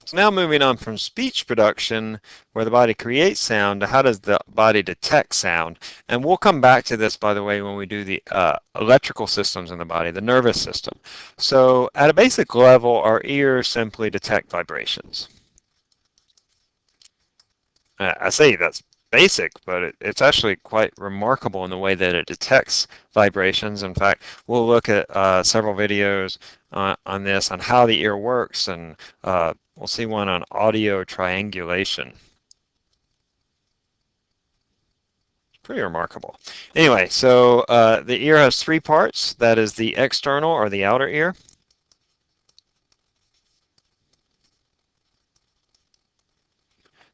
So now moving on from speech production, where the body creates sound, to how does the body detect sound? And we'll come back to this, by the way, when we do the electrical systems in the body, the nervous system. So at a basic level, our ears simply detect vibrations. I say that's basic, but it's actually quite remarkable in the way that it detects vibrations. In fact, we'll look at several videos on this, on how the ear works, and we'll see one on audio triangulation. Pretty remarkable. Anyway, so the ear has three parts. That is the external or the outer ear.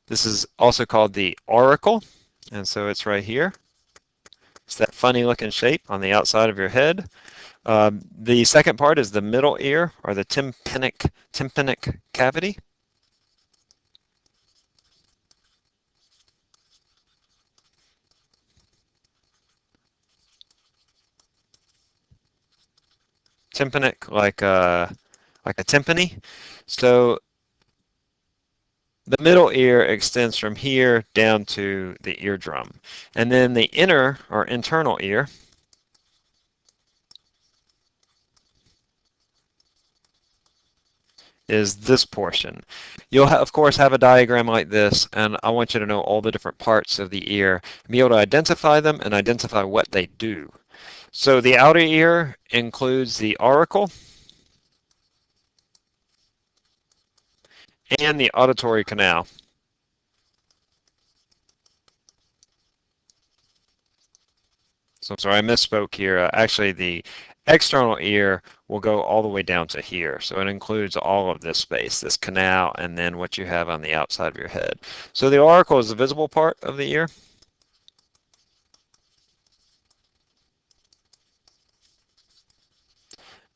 This is also called the auricle, and so it's right here. It's that funny looking shape on the outside of your head. The second part is the middle ear, or the tympanic cavity. Tympanic, like a timpani. So the middle ear extends from here down to the eardrum. And then the inner or internal ear is this portion. You'll, of course, have a diagram like this, and I want you to know all the different parts of the ear, and be able to identify them and identify what they do. So the outer ear includes the auricle and the auditory canal. So I'm sorry, I misspoke here. Actually, the external ear will go all the way down to here. So it includes all of this space, this canal, and then what you have on the outside of your head. So the auricle is the visible part of the ear.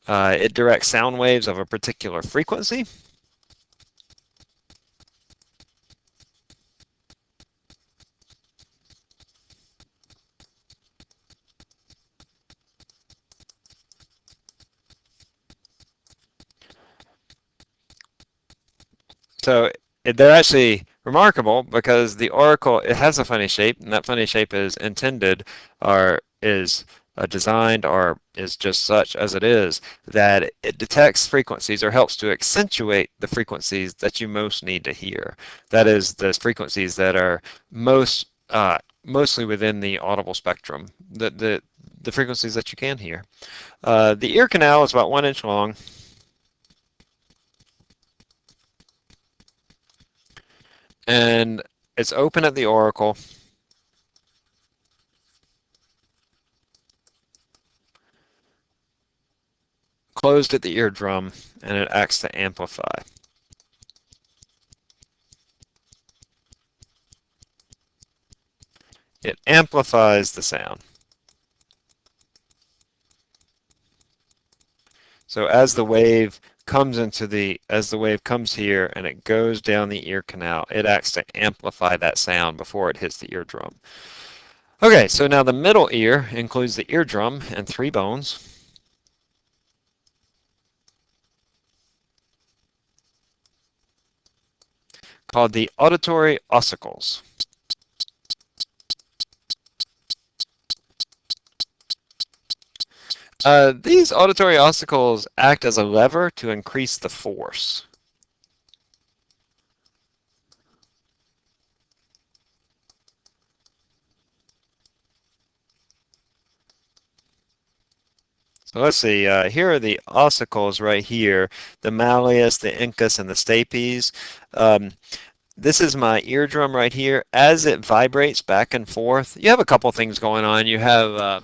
It directs sound waves of a particular frequency. So they're actually remarkable because the auricle, it has a funny shape, and that funny shape is intended or is designed or is just such as it is that it detects frequencies or helps to accentuate the frequencies that you most need to hear. That is, the frequencies that are mostly within the audible spectrum, the frequencies that you can hear. The ear canal is about 1 inch long. And it's open at the auricle, closed at the eardrum, and it acts to amplify. It amplifies the sound. So as the wave comes here and it goes down the ear canal, it acts to amplify that sound before it hits the eardrum. Okay, so now the middle ear includes the eardrum and three bones called the auditory ossicles. These auditory ossicles act as a lever to increase the force. So let's see, here are the ossicles right here, the malleus, the incus, and the stapes. Um, this is my eardrum right here. As it vibrates back and forth, you have a couple things going on. You have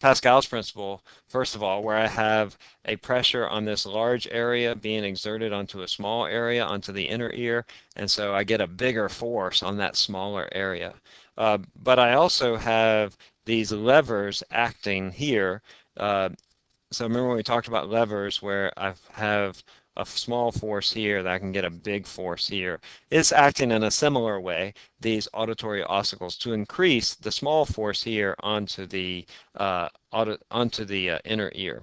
Pascal's principle, first of all, where I have a pressure on this large area being exerted onto a small area, onto the inner ear, and so I get a bigger force on that smaller area. But I also have these levers acting here. Uh, so remember when we talked about levers where I have a small force here that I can get a big force here. It's acting in a similar way, these auditory ossicles, to increase the small force here onto the inner ear.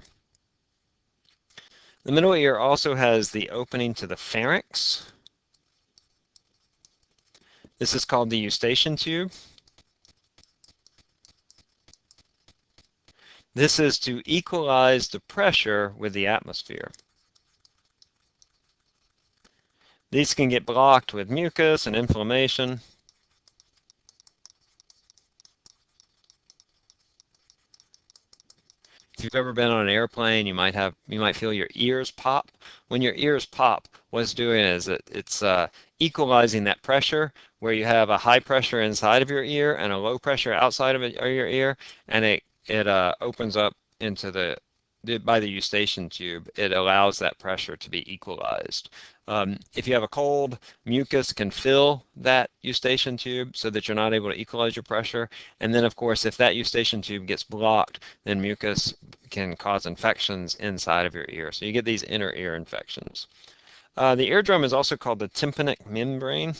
The middle ear also has the opening to the pharynx. This is called the eustachian tube. This is to equalize the pressure with the atmosphere. These can get blocked with mucus and inflammation. If you've ever been on an airplane, you might feel your ears pop. When your ears pop, what it's doing is it's equalizing that pressure where you have a high pressure inside of your ear and a low pressure outside of your ear, and it opens up into by the eustachian tube. It allows that pressure to be equalized. If you have a cold, mucus can fill that eustachian tube so that you're not able to equalize your pressure. And then, of course, if that eustachian tube gets blocked, then mucus can cause infections inside of your ear. So you get these inner ear infections. The eardrum is also called the tympanic membrane.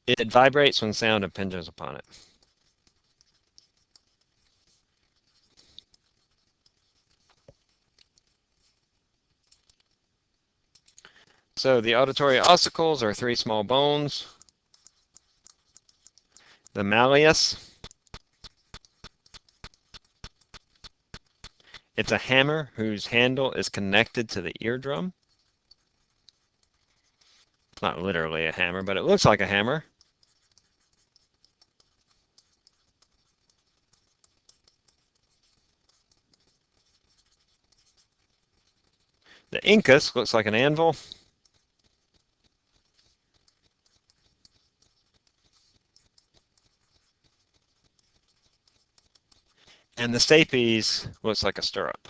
It vibrates when sound impinges upon it. So the auditory ossicles are three small bones. The malleus, it's a hammer whose handle is connected to the eardrum. It's not literally a hammer, but it looks like a hammer. The incus looks like an anvil. And the stapes looks like a stirrup.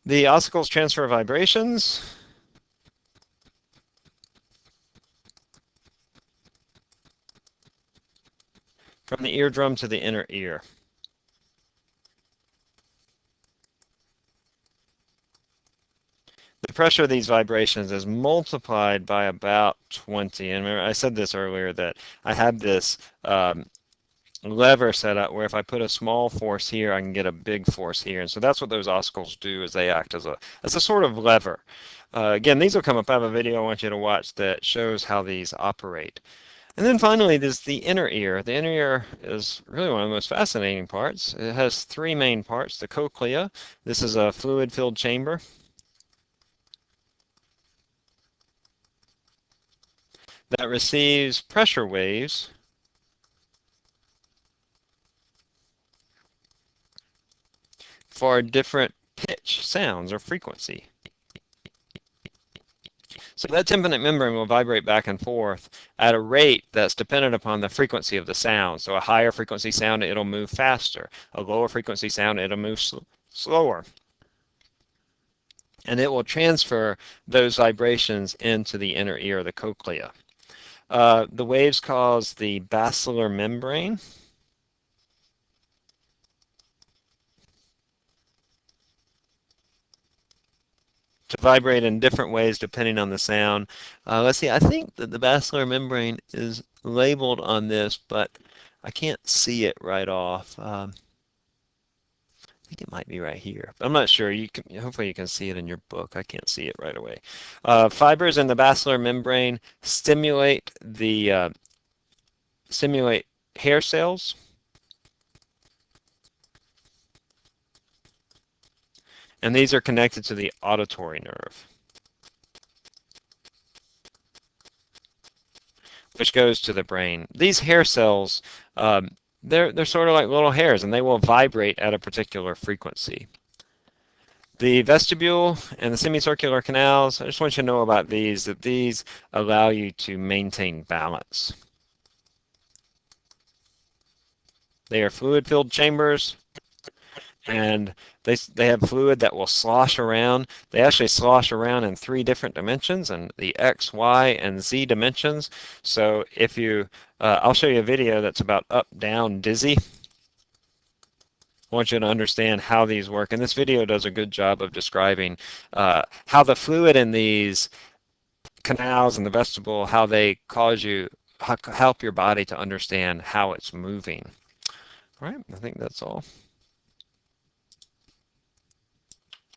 The ossicles transfer vibrations. From the eardrum to the inner ear. The pressure of these vibrations is multiplied by about 20. And remember, I said this earlier that I have this lever set up where if I put a small force here, I can get a big force here. And so that's what those ossicles do, is they act as a sort of lever. Again, these will come up. I have a video I want you to watch that shows how these operate. And then finally, there's the inner ear. The inner ear is really one of the most fascinating parts. It has three main parts. The cochlea. This is a fluid-filled chamber. That receives pressure waves for different pitch sounds or frequency. So that tympanic membrane will vibrate back and forth at a rate that's dependent upon the frequency of the sound. So a higher frequency sound, it'll move faster. A lower frequency sound, it'll move slower. And it will transfer those vibrations into the inner ear, the cochlea. The waves cause the basilar membrane. To vibrate in different ways depending on the sound. Let's see, I think that the basilar membrane is labeled on this, but I can't see it right off. I think it might be right here. I'm not sure. Hopefully you can see it in your book. I can't see it right away. Fibers in the basilar membrane stimulate hair cells. And these are connected to the auditory nerve, which goes to the brain. These hair cells, they're sort of like little hairs, and they will vibrate at a particular frequency. The vestibule and the semicircular canals, I just want you to know about these, that these allow you to maintain balance. They are fluid-filled chambers, and they have fluid that will slosh around. They actually slosh around in three different dimensions, and the X, Y, and Z dimensions. So if you, I'll show you a video that's about up, down, dizzy. I want you to understand how these work, and this video does a good job of describing how the fluid in these canals and the vestibule, how they cause you help your body to understand how it's moving. All right, I think that's all.